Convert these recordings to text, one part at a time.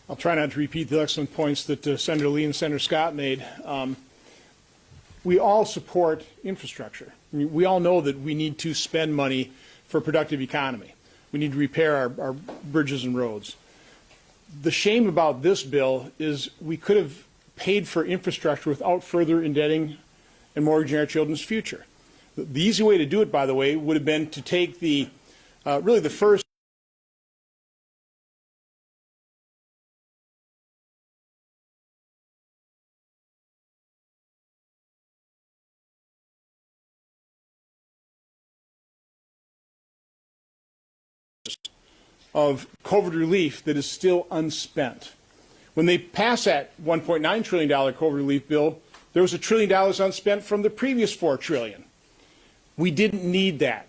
I'll try not to repeat the excellent points that Senator Lee and Senator Scott made. We all support infrastructure. I mean, we all know that we need to spend money for a productive economy. We need to repair our bridges and roads. The shame about this bill is we could have paid for infrastructure without further indebting and mortgaging our children's future. The easy way to do it, by the way, would have been to take the really the first of COVID relief that is still unspent. When they passed that $1.9 trillion COVID relief bill, there was $1 trillion unspent from the previous $4 trillion. We didn't need that.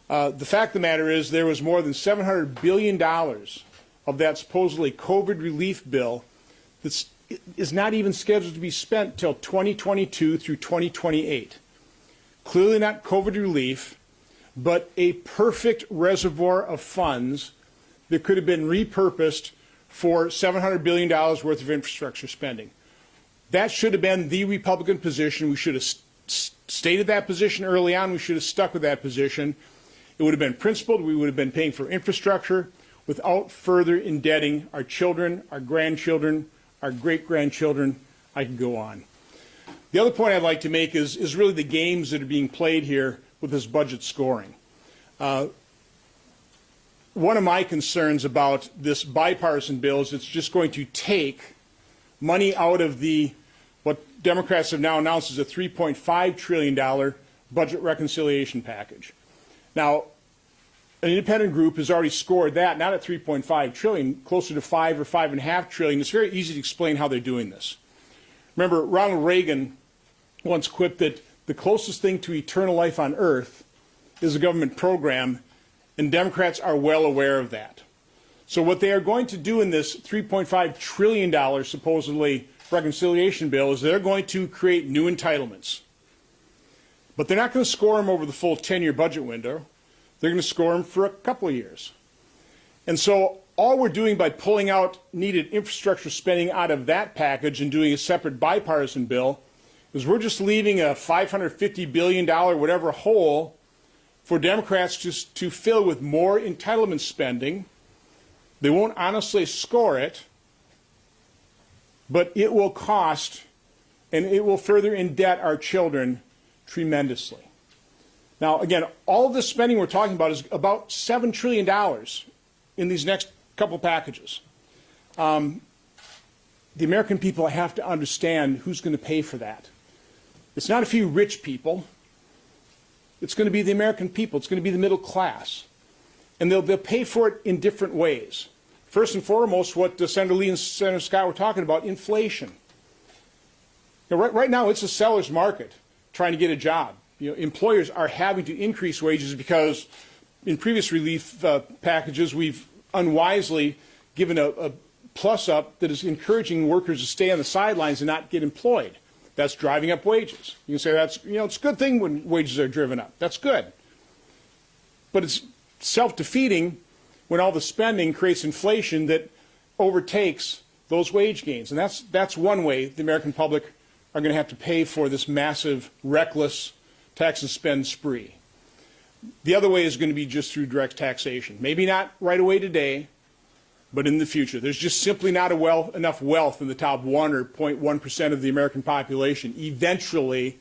The fact of the matter is there was more than $700 billion of that supposedly COVID relief bill that is not even scheduled to be spent till 2022 through 2028. Clearly not COVID relief, but a perfect reservoir of funds that could have been repurposed for $700 billion worth of infrastructure spending. That should have been the Republican position. We should have stated that position early on. We should have stuck with that position. It would have been principled. We would have been paying for infrastructure without further indebting our children, our grandchildren, our great-grandchildren. I could go on. The other point I'd like to make is really the games that are being played here with this budget scoring. One of my concerns about this bipartisan bill is it's just going to take money out of what Democrats have now announced is a $3.5 trillion budget reconciliation package. Now, an independent group has already scored that, not at $3.5 trillion, closer to $5 or $5.5 trillion. It's very easy to explain how they're doing this. Remember, Ronald Reagan once quipped that the closest thing to eternal life on earth is a government program, and Democrats are well aware of that. So what they are going to do in this $3.5 trillion supposedly reconciliation bill is they're going to create new entitlements. But they're not going to score them over the full 10-year budget window. They're going to score them for a couple of years. And so all we're doing by pulling out needed infrastructure spending out of that package and doing a separate bipartisan bill is we're just leaving a $550 billion whatever hole for Democrats just to fill with more entitlement spending. They won't honestly score it, but it will cost and it will further indebt our children tremendously. Now, again, all of this spending we're talking about is about $7 trillion in these next couple packages. The American people have to understand who's going to pay for that. It's not a few rich people. It's going to be the American people. It's going to be the middle class. And they'll pay for it in different ways. First and foremost, what Senator Lee and Senator Scott were talking about, inflation. You know, right now, it's a seller's market trying to get a job. You know, employers are having to increase wages because in previous relief packages, we've unwisely given a plus-up that is encouraging workers to stay on the sidelines and not get employed. That's driving up wages. You can say that's, you know, it's a good thing when wages are driven up. That's good. But it's self-defeating when all the spending creates inflation that overtakes those wage gains. And that's one way the American public are going to have to pay for this massive, reckless tax and spend spree. The other way is going to be just through direct taxation. Maybe not right away today, but in the future. There's just simply not enough wealth in the top 1 or 0.1% of the American population. Eventually,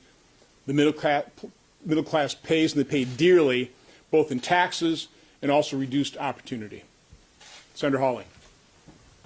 the middle class pays, and they pay dearly, both in taxes and also reduced opportunity. Senator Hawley.